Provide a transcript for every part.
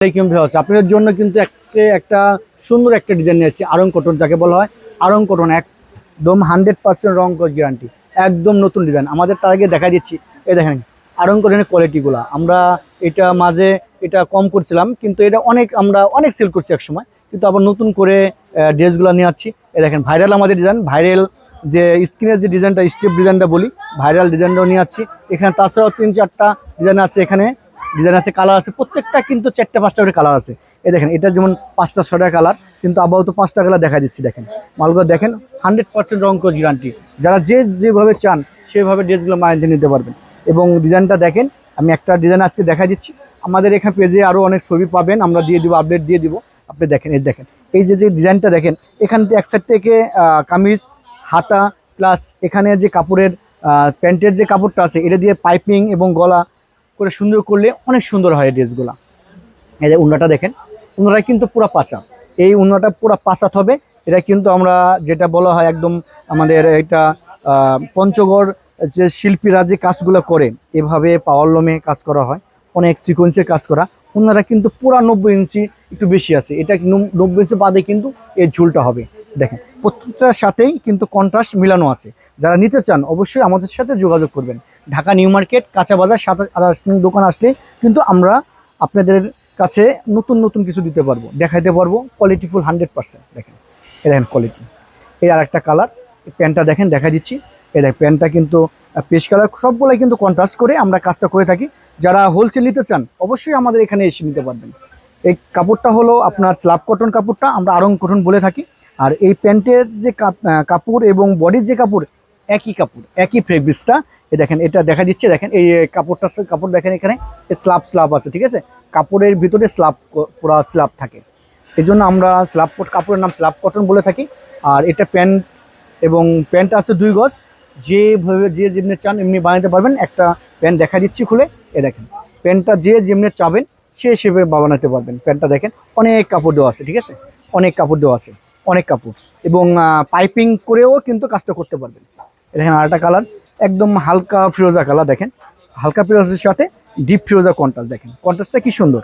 আপনাদের জন্য কিন্তু একটা সুন্দর একটা ডিজাইন নিয়েছি আরং কটন, যাকে বলা হয় আরং কটন। একদম 100% রং গ্যারান্টি, একদম নতুন ডিজাইন। আমাদের তার আগে দেখা দিচ্ছি, এই দেখেন আরং কটনের কোয়ালিটিগুলো। আমরা এটা মাঝে এটা কম করছিলাম, কিন্তু এটা আমরা অনেক সেল করছি এক সময়, কিন্তু আবার নতুন করে ড্রেসগুলো নিয়ে আসছি। এই দেখেন ভাইরাল আমাদের ডিজাইন, ভাইরাল যে স্ক্রিনের যে ডিজাইনটা, স্টেপ ডিজাইনটা বলি, ভাইরাল ডিজাইনটাও নিয়ে আসছি এখানে। তাছাড়াও 3-4টা ডিজাইন আছে এখানে, ডিজাইন আছে, কালার আছে, প্রত্যেকটা কিন্তু 4টা-5টা করে কালার আছে। এই দেখেন এটা যেমন 5টা-6টা কালার, কিন্তু আপাতত 5টা কালার দেখা দিচ্ছি। দেখেন মালগুলো দেখেন, 100% রং গ্যারান্টি। যারা যেভাবে চান সেভাবে ড্রেসগুলো মাইন্ডে নিতে পারবেন। এবং ডিজাইনটা দেখেন, আমি একটা ডিজাইন আজকে দেখা দিচ্ছি। আমাদের এখানে পেজে আরও অনেক ছবি পাবেন, আমরা দিয়ে দিব, আপডেট দিয়ে দিব। আপনি দেখেন, এই দেখেন এই যে ডিজাইনটা দেখেন, এখান থেকে এক সাইড থেকে কামিজ, হাতা, প্লাস এখানে যে কাপড়ের প্যান্টের যে কাপড়টা আছে এটা দিয়ে পাইপিং এবং গলা করে সুন্দর করলে অনেক সুন্দর হয় ড্রেসগুলো। এই যে উন্নাটা দেখেন, উন্নাটা কিন্তু পুরো পাঁচা, এই উন্নাটা পুরো পাঁচাত হবে। এটা কিন্তু আমরা যেটা বলা হয় একদম আমাদের এটা পঞ্চগড় যে শিল্পীরা যে কাজগুলো করে, এভাবে পাওয়ারলুমে কাজ করা হয়, অনেক সিকোয়েন্সের কাজ করা। উন্নাটা কিন্তু পুরো 90 ইঞ্চি, একটু বেশি আছে, এটা 90 ইঞ্চি বাদে কিন্তু এই ঝুলটা হবে। দেখেন প্রত্যেকটার সাথেই কিন্তু কন্ট্রাস্ট মিলানো আছে। যারা নিতে চান অবশ্যই আমাদের সাথে যোগাযোগ করবেন। ঢাকা নিউ মার্কেট, কাঁচা বাজার 7 দোকান আসলে কিন্তু আমরা আপনাদের কাছে নতুন নতুন কিছু দিতে পারবো, দেখাইতে পারবো, কোয়ালিটিফুল 100%। দেখেন এই দেখেন কোয়ালিটি। এই আর একটা কালার, প্যান্টটা দেখেন, দেখা দিচ্ছি। এই দেখ প্যান্টটা কিন্তু পেশ কালার, সবগুলাই কিন্তু কন্ট্রাস্ট করে আমরা কাজটা করে থাকি। যারা হোলসেল নিতে চান অবশ্যই আমাদের এখানে এসে নিতে পারবেন। এই কাপড়টা হলো আপনার স্ল্যাব কটন কাপড়টা, আমরা আরং কটন বলে থাকি। আর এই প্যান্টের যে কাপড় এবং বডির যে কাপড়, একই কাপড়, একই ফেব্রিক্সটা। এই দেখেন এটা দেখা দিচ্ছে, দেখেন এই কাপড় দেখেন, এখানে স্ল্যাব আছে, ঠিক আছে। কাপড়ের ভিতরে পুরো স্ল্যাব থাকে, এই জন্য আমরা কাপড়ের নাম স্ল্যাব কটন বলে থাকি। আর এটা প্যান্ট, এবং প্যান্ট আছে 2 গজ, যেভাবে যেমনি চান এমনি বানাতে পারবেন। একটা প্যান্ট দেখা দিচ্ছি খুলে, এ দেখেন প্যান্টটা যেমনি চাবেন সে হিসেবে বানাতে পারবেন। প্যান্টটা দেখেন অনেক কাপড় দেওয়া আছে, ঠিক আছে, অনেক কাপড় দেওয়া আছে, অনেক কাপড়, এবং পাইপিং করেও কিন্তু কাজটা করতে পারবেন। দেখেন আরেকটা কালার, একদম হালকা ফিরোজা কালার, দেখেন হালকা ফিরোজের সাথে ডিপ ফিরোজা কন্ট্রাস্ট। দেখেন কন্ট্রাস্টটা কি সুন্দর,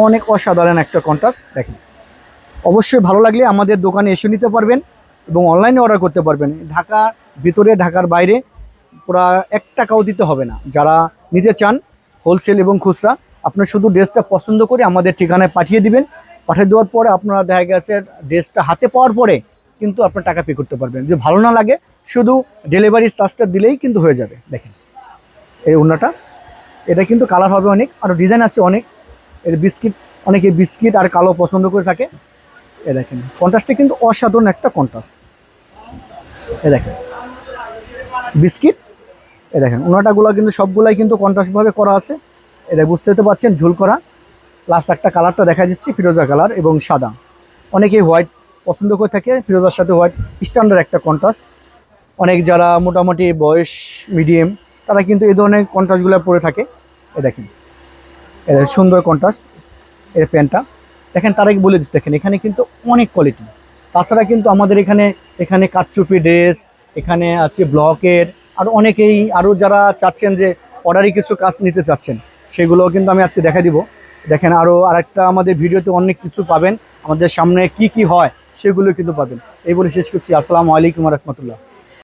অনেক অসাধারণ একটা কন্ট্রাস্ট। দেখেন অবশ্যই ভালো লাগলে আমাদের দোকানে এসে নিতে পারবেন এবং অনলাইনে অর্ডার করতে পারবেন। ঢাকার ভিতরে, ঢাকার বাইরে পুরা 1 টাকাও দিতে হবে না। যারা নিতে চান হোলসেল এবং খুচরা, আপনার শুধু ড্রেসটা পছন্দ করে আমাদের ঠিকানায় পাঠিয়ে দিবেন। পাঠিয়ে দেওয়ার পরে আপনারা দেখা গেছে ড্রেসটা হাতে পাওয়ার পরে কিন্তু আপনার টাকা পে করতে পারবেন। যদি ভালো না লাগে শুধু ডেলিভারি চার্জটা দিলেই কিন্তু হয়ে যাবে। দেখেন এই ওড়নাটা, এটা কিন্তু কালার হবে অনেক, আর ডিজাইন আছে অনেক। এর বিস্কিট, অনেকে বিস্কিট আর কালো পছন্দ করে থাকে। এ দেখেন কন্ট্রাস্টটা কিন্তু অসাধারণ একটা কন্ট্রাস্ট। এ দেখেন বিস্কিট, এ দেখেন ওনাটাগুলো কিন্তু সবগুলাই কিন্তু কন্ট্রাস্টভাবে করা আছে। এটা বুঝতে তো পারছেন, ঝুল করা। প্লাস একটা কালারটা দেখা দিচ্ছি, ফিরোজা কালার এবং সাদা। অনেকেই হোয়াইট পছন্দ করে থাকে, ফিরোজার সাথে হোয়াইট স্ট্যান্ডার্ড একটা কন্ট্রাস্ট। অনেক যারা মোটামুটি বয়স মিডিয়াম, তারা কিন্তু এই ধরনের কন্ট্রাস্টগুলো পরে থাকে। এ দেখেন এটা সুন্দর কন্ট্রাস্ট। এর প্যান্টটা দেখেন, তার আগে বলে দিচ্ছি, দেখেন এখানে কিন্তু অনেক কোয়ালিটি। তাছাড়া কিন্তু আমাদের এখানে কাটচুপি ড্রেস, এখানে আছে ব্লকের, আর অনেকেই আরও যারা চাচ্ছেন যে অর্ডারি কিছু কাজ নিতে চাচ্ছেন, সেগুলো কিন্তু আমি আজকে দেখা দিব। দেখেন আরেকটা আমাদের ভিডিওতে অনেক কিছু পাবেন, আমাদের সামনে কি কি হয় সেগুলো কিন্তু পাবেন। এই বলে শেষ করছি। আসসালামু আলাইকুম ওয়া রাহমাতুল্লাহ।